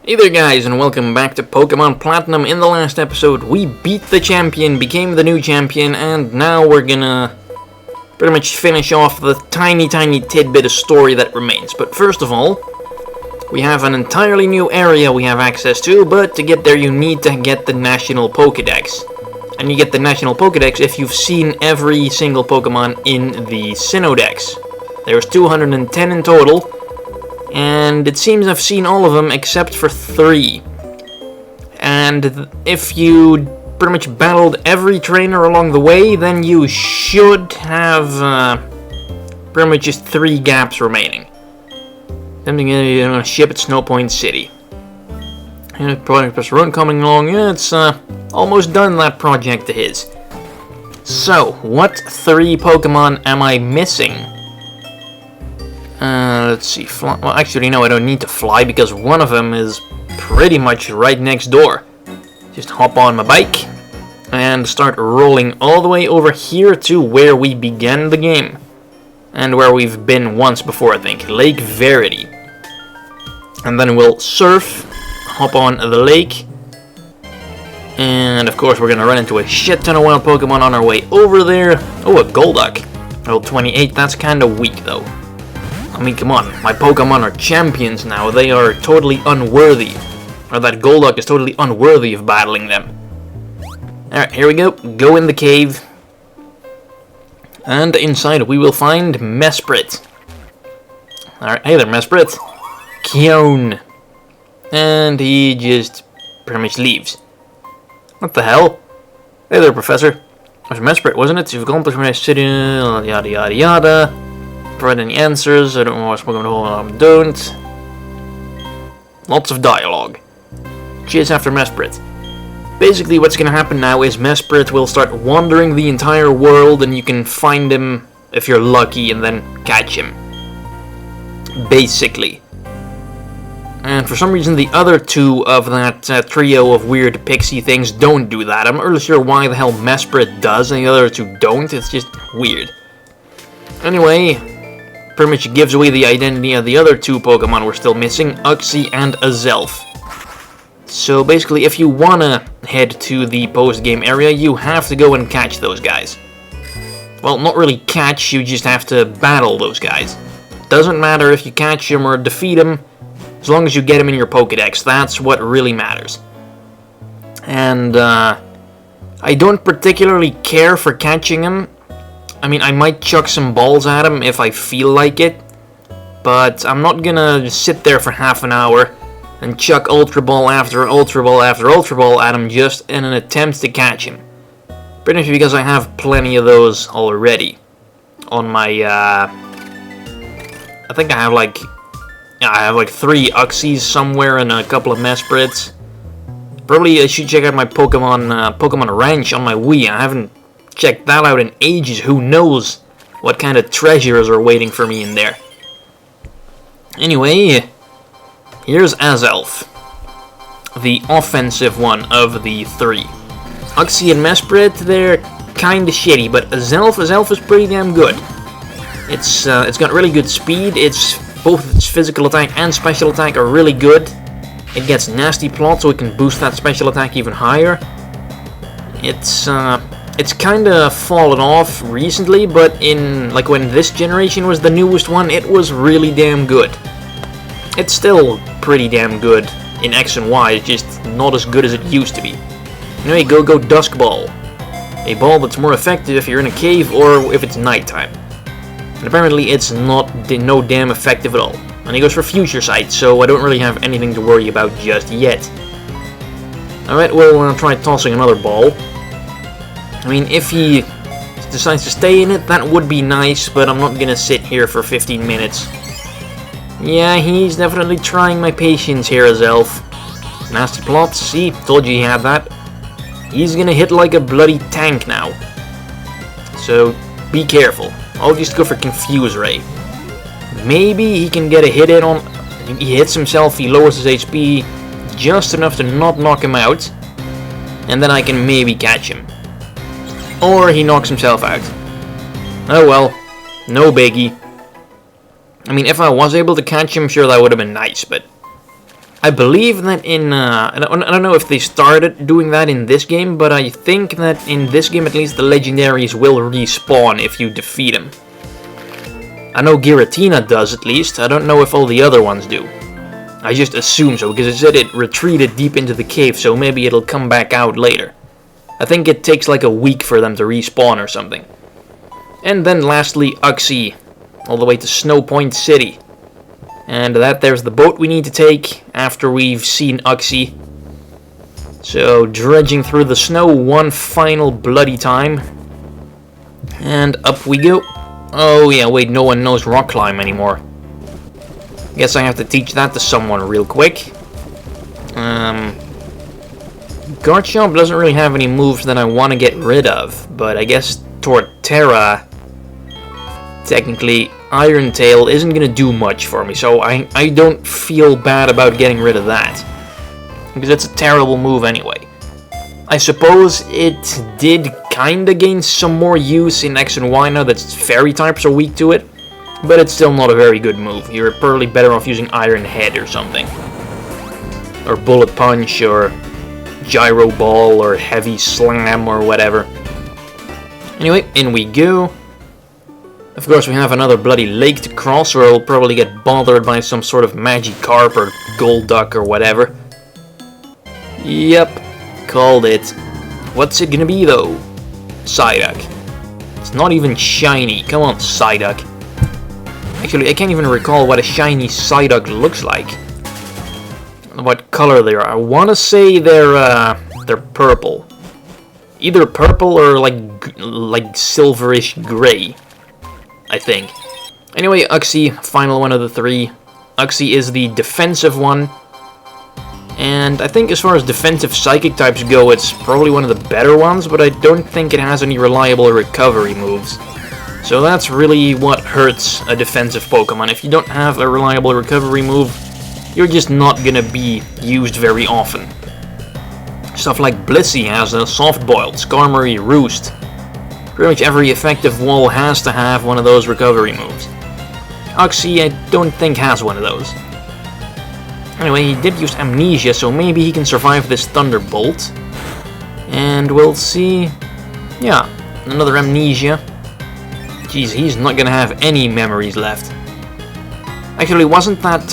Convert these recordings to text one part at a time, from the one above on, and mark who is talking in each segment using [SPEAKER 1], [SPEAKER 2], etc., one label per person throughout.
[SPEAKER 1] Hey there guys, and welcome back to Pokemon Platinum. In the last episode, we beat the champion, became the new champion, and now we're gonna pretty much finish off the tiny tidbit of story that remains. But first of all, we have an entirely new area we have access to, but to get there you need to get the National Pokédex. And you get the National Pokédex if you've seen every single Pokemon in the Sinnoh-Dex. There's 210 in total. And it seems I've seen all of them except for 3. And if you pretty much battled every trainer along the way, then you should have pretty much just 3 gaps remaining. Something on a ship at Snowpoint City. And Project Run coming along, yeah, it's almost done, that project of his. So, what 3 Pokemon am I missing? Let's see, well, actually, no, I don't need to fly because one of them is pretty much right next door. Just hop on my bike and start rolling all the way over here to where we began the game. And where we've been once before, I think, Lake Verity. And then we'll surf, hop on the lake, and of course we're gonna run into a shit ton of wild Pokemon on our way over there. Oh, a Golduck. Level 28, that's kinda weak though. I mean, come on, my Pokemon are champions now, they are totally unworthy. Or that Golduck is totally unworthy of battling them. Alright, here we go. Go in the cave. And inside we will find Mesprit. Alright, hey there, Mesprit. Kyon. And he just pretty much leaves. What the hell? Hey there, Professor. It was Mesprit, wasn't it? You've accomplished my city, yada yada yada. Provide any answers, I don't know what's going on, don't. Lots of dialogue. Chase after Mesprit. Basically what's gonna happen now is Mesprit will start wandering the entire world and you can find him if you're lucky and then catch him. Basically. And for some reason the other 2 of that trio of weird pixie things don't do that. I'm not really sure why the hell Mesprit does and the other 2 don't, it's just weird. Anyway, pretty much gives away the identity of the other 2 Pokemon we're still missing, Uxie and Azelf. So basically, if you wanna head to the post-game area, you have to go and catch those guys. Well, not really catch, you just have to battle those guys. Doesn't matter if you catch them or defeat them, as long as you get them in your Pokédex, that's what really matters. And I don't particularly care for catching them. I mean, I might chuck some balls at him if I feel like it, but I'm not gonna sit there for half an hour and chuck Ultra Ball after Ultra Ball after Ultra Ball at him just in an attempt to catch him. Pretty much because I have plenty of those already on my, I think I have like 3 Uxies somewhere and a couple of Mesprits. Probably I should check out my Pokemon Ranch on my Wii. I haven't checked that out in ages. Who knows what kind of treasures are waiting for me in there. Anyway, here's Azelf, the offensive one of the 3. Uxie and Mesprit, they're kinda shitty, but Azelf is pretty damn good. It's got really good speed. Both its physical attack and special attack are really good. It gets Nasty Plot, so it can boost that special attack even higher. It's kinda fallen off recently, but when this generation was the newest one, it was really damn good. It's still pretty damn good in X and Y, it's just not as good as it used to be. Anyway, go Dusk Ball. A ball that's more effective if you're in a cave or if it's nighttime. And apparently it's no damn effective at all. And he goes for Future Sight, so I don't really have anything to worry about just yet. Alright, we'll try tossing another ball. I mean, if he decides to stay in it, that would be nice, but I'm not gonna sit here for 15 minutes. Yeah, he's definitely trying my patience here, Azelf. Nasty Plot, see, told you he had that. He's gonna hit like a bloody tank now. So, be careful. I'll just go for Confuse Ray. Maybe he can get a hit in on... He hits himself, he lowers his HP just enough to not knock him out. And then I can maybe catch him. Or he knocks himself out. Oh well, no biggie. I mean, if I was able to catch him, sure, that would have been nice, but I believe that in, I don't know if they started doing that in this game, but I think that in this game at least the legendaries will respawn if you defeat them. I know Giratina does at least, I don't know if all the other ones do. I just assume so, because it said it retreated deep into the cave, so maybe it'll come back out later. I think it takes like a week for them to respawn or something. And then lastly, Uxie, all the way to Snow Point City. And there's the boat we need to take after we've seen Uxie. So, dredging through the snow one final bloody time. And up we go. Oh yeah, wait, no one knows rock climb anymore. Guess I have to teach that to someone real quick. Garchomp doesn't really have any moves that I want to get rid of, but I guess Torterra, technically, Iron Tail isn't going to do much for me, so I don't feel bad about getting rid of that. Because it's a terrible move anyway. I suppose it did kinda gain some more use in X and Y now that fairy types are weak to it, but it's still not a very good move. You're probably better off using Iron Head or something. Or Bullet Punch, or Gyro Ball, or Heavy Slam, or whatever. Anyway, in we go. Of course, we have another bloody lake to cross, or I'll probably get bothered by some sort of Magikarp or Golduck or whatever. Yep, called it. What's it gonna be though? Psyduck. It's not even shiny. Come on, Psyduck. Actually, I can't even recall what a shiny Psyduck looks like. What color they are. I want to say they're purple. Either purple or like silverish gray, I think. Anyway, Uxie, final one of the three. Uxie is the defensive one. And I think as far as defensive psychic types go, it's probably one of the better ones, but I don't think it has any reliable recovery moves. So that's really what hurts a defensive Pokemon. If you don't have a reliable recovery move, you're just not gonna be used very often. Stuff like Blissey has a Soft-Boiled, Skarmory, Roost. Pretty much every effective wall has to have one of those recovery moves. Uxie, I don't think has one of those. Anyway, he did use Amnesia, so maybe he can survive this Thunderbolt. And we'll see. Yeah, another Amnesia. Jeez, he's not gonna have any memories left. Actually, wasn't that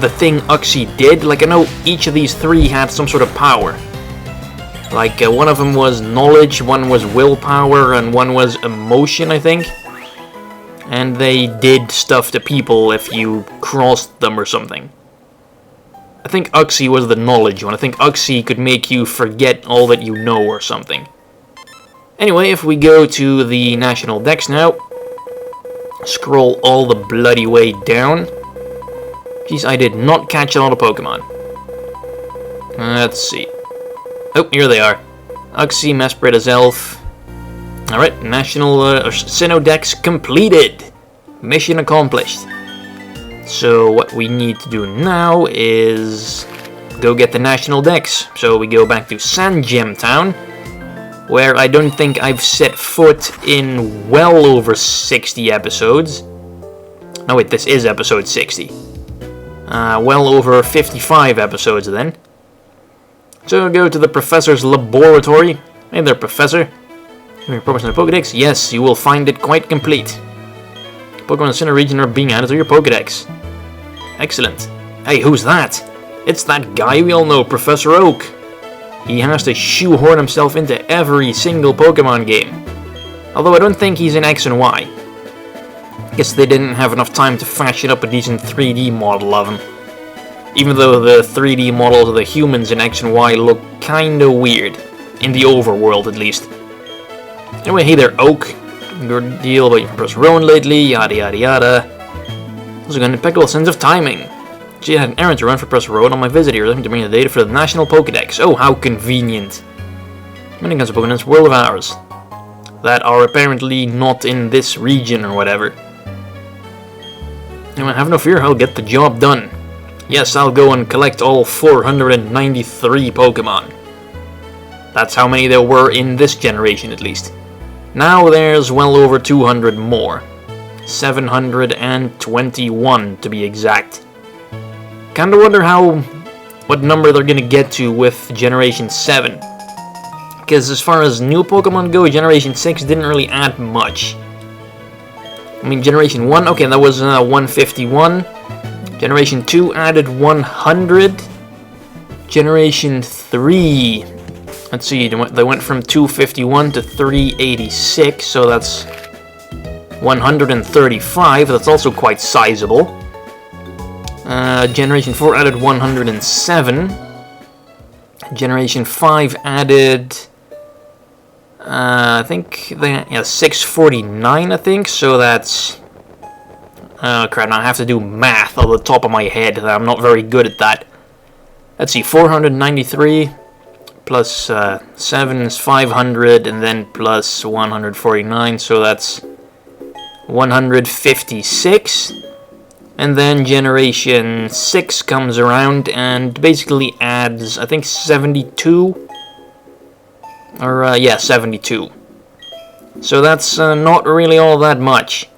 [SPEAKER 1] the thing Uxie did? Like, I know each of these three had some sort of power. Like, one of them was knowledge, one was willpower, and one was emotion, I think. And they did stuff to people if you crossed them or something. I think Uxie was the knowledge one. I think Uxie could make you forget all that you know or something. Anyway, if we go to the National Dex now, scroll all the bloody way down. Jeez, I did not catch a lot of Pokemon. Let's see. Oh, here they are. Uxie, Mesprit, Azelf. Alright, National Sinnoh Dex completed. Mission accomplished. So what we need to do now is go get the National Dex. So we go back to Sandgem Town, where I don't think I've set foot in well over 60 episodes. No wait, this is episode 60. Well over 55 episodes then. So go to the Professor's Laboratory. Hey there, Professor. Your Pokemon in the Pokedex? Yes, you will find it quite complete. Pokemon in the Sinnoh region are being added to your Pokedex. Excellent. Hey, who's that? It's that guy we all know, Professor Oak. He has to shoehorn himself into every single Pokemon game. Although I don't think he's in X and Y. Guess they didn't have enough time to fashion up a decent 3D model of him. Even though the 3D models of the humans in X and Y look kinda weird. In the overworld, at least. Anyway, hey there, Oak. Good deal about your Professor Rowan lately, yada yada yada. Also got an impeccable sense of timing. Gee, I had an errand to run for Professor Rowan on my visit here, looking to bring the data for the National Pokedex. Oh, how convenient. Many kinds of Pokemon in this world of ours that are apparently not in this region or whatever. Anyway, have no fear, I'll get the job done. Yes, I'll go and collect all 493 Pokemon. That's how many there were in this generation, at least. Now there's well over 200 more. 721 to be exact. Kinda wonder what number they're gonna get to with Generation 7. Because as far as new Pokemon go, Generation 6 didn't really add much. I mean, Generation 1, okay, that was 151. Generation 2 added 100. Generation 3, let's see, they went from 251 to 386, so that's 135, that's also quite sizable. Generation 4 added 107. Generation 5 added, I think, 649, I think, so that's, crap, now I have to do math off the top of my head, I'm not very good at that. Let's see, 493 plus 7 is 500, and then plus 149, so that's 156. And then Generation 6 comes around and basically adds, I think, 72. Or, yeah, 72. So that's not really all that much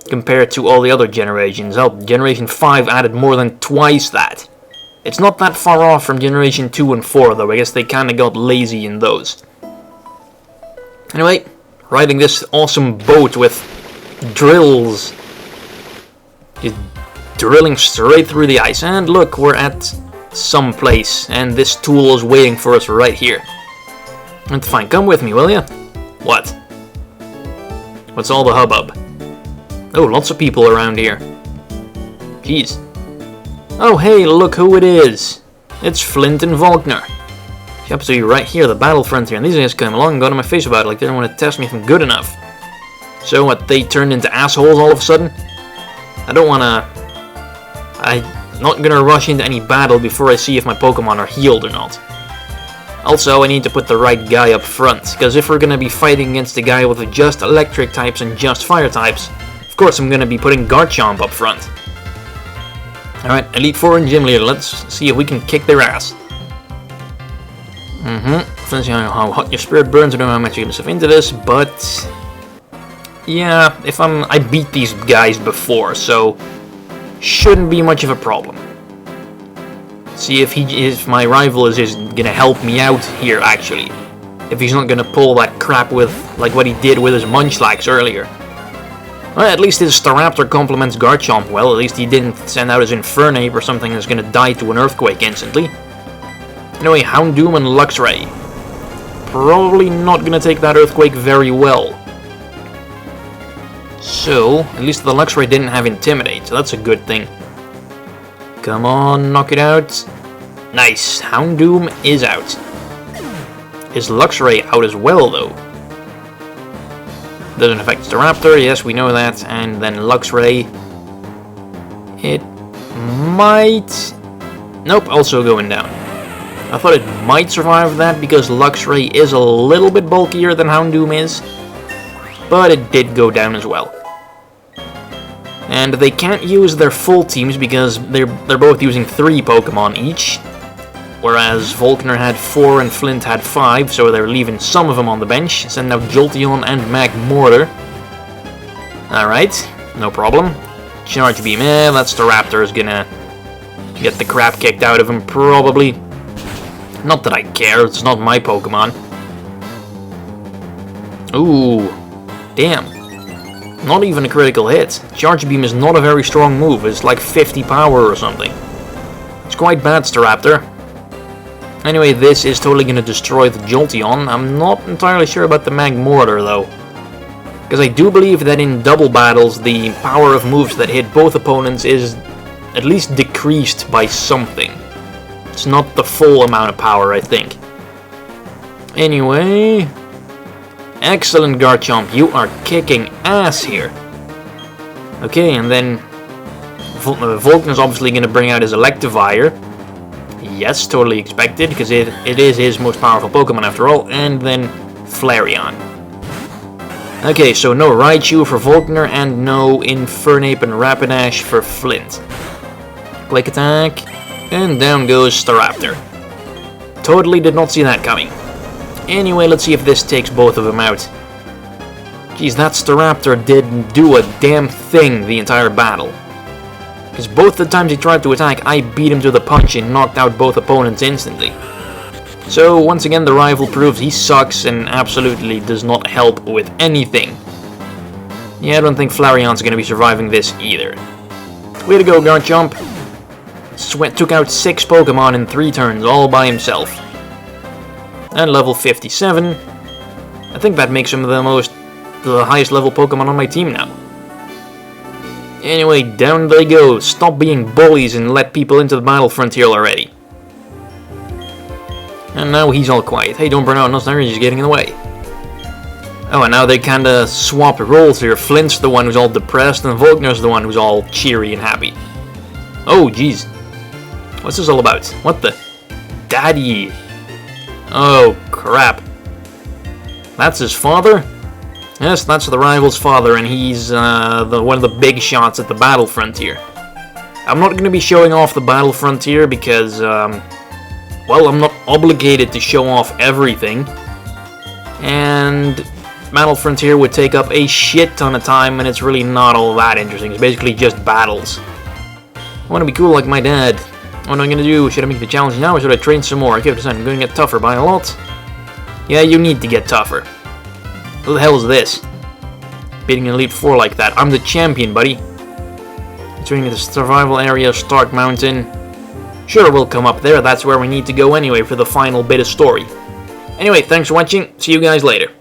[SPEAKER 1] compared to all the other generations. Oh, Generation 5 added more than twice that. It's not that far off from Generation 2 and 4, though. I guess they kinda got lazy in those. Anyway, riding this awesome boat with drills. Just drilling straight through the ice. And look, we're at some place, and this tool is waiting for us right here. And fine, come with me, will ya? What? What's all the hubbub? Oh, lots of people around here. Jeez. Oh, hey, look who it is. It's Flint and Volkner. Yep, so you're right here, the battlefront here, and these guys came along and got in my face about it, like they didn't want to test me if I'm good enough. So what, they turned into assholes all of a sudden? I'm not gonna rush into any battle before I see if my Pokemon are healed or not. Also, I need to put the right guy up front, because if we're gonna be fighting against a guy with just electric types and just fire types, of course I'm gonna be putting Garchomp up front. Alright, Elite Four and Gym Leader, let's see if we can kick their ass. Depends on how hot your spirit burns, I don't know how much you get myself into this, but... yeah, I beat these guys before, so... shouldn't be much of a problem. See if my rival is just gonna help me out here, actually. If he's not gonna pull that crap with, like what he did with his Munchlax earlier. Well, at least his Staraptor complements Garchomp well. At least he didn't send out his Infernape or something that's gonna die to an Earthquake instantly. Anyway, Houndoom and Luxray. Probably not gonna take that Earthquake very well. So, at least the Luxray didn't have Intimidate, so that's a good thing. Come on, knock it out. Nice, Houndoom is out. Is Luxray out as well, though? Doesn't affect Staraptor, yes, we know that. And then Luxray. It might... nope, also going down. I thought it might survive that because Luxray is a little bit bulkier than Houndoom is. But it did go down as well. And they can't use their full teams because they're both using 3 Pokemon each. Whereas Volkner had 4 and Flint had 5, so they're leaving some of them on the bench. Sending out Jolteon and Magmortar. Alright, no problem. Charge Beam, that Staraptor is gonna get the crap kicked out of him, probably. Not that I care, it's not my Pokemon. Ooh, damn. Not even a critical hit. Charge Beam is not a very strong move, it's like 50 power or something. It's quite bad, Staraptor. Anyway, this is totally going to destroy the Jolteon. I'm not entirely sure about the Magmortar, though. Because I do believe that in double battles, the power of moves that hit both opponents is at least decreased by something. It's not the full amount of power, I think. Anyway... excellent, Garchomp. You are kicking ass here. Okay, and then... Volkner's obviously going to bring out his Electivire. Yes, totally expected, because it is his most powerful Pokemon after all. And then Flareon. Okay, so no Raichu for Volkner and no Infernape and Rapidash for Flint. Quick attack, and down goes Staraptor. Totally did not see that coming. Anyway, let's see if this takes both of them out. Geez, that Staraptor didn't do a damn thing the entire battle. Because both the times he tried to attack, I beat him to the punch and knocked out both opponents instantly. So once again the rival proves he sucks and absolutely does not help with anything. Yeah, I don't think Flareon's gonna be surviving this either. Way to go, Garchomp. Took out 6 Pokemon in 3 turns all by himself. And level 57. I think that makes him the highest level Pokemon on my team now. Anyway, down they go. Stop being bullies and let people into the battle frontier already. And now he's all quiet. Hey, don't burn out, no, he's just getting in the way. Oh, and now they kinda swap roles here. Flint's the one who's all depressed, and Volkner's the one who's all cheery and happy. Oh, jeez. What's this all about? What the? Daddy. Oh, crap. That's his father? Yes, that's the rival's father, and he's one of the big shots at the battle frontier. I'm not going to be showing off the battle frontier because, well, I'm not obligated to show off everything. And battle frontier would take up a shit ton of time, and it's really not all that interesting. It's basically just battles. I want to be cool like my dad. What am I going to do? Should I make the challenge now, or should I train some more? I can't decide. I'm going to get tougher by a lot. Yeah, you need to get tougher. What the hell is this? Beating an Elite 4 like that. I'm the champion, buddy. Between the survival area, Stark Mountain. Sure, we'll come up there. That's where we need to go anyway for the final bit of story. Anyway, thanks for watching. See you guys later.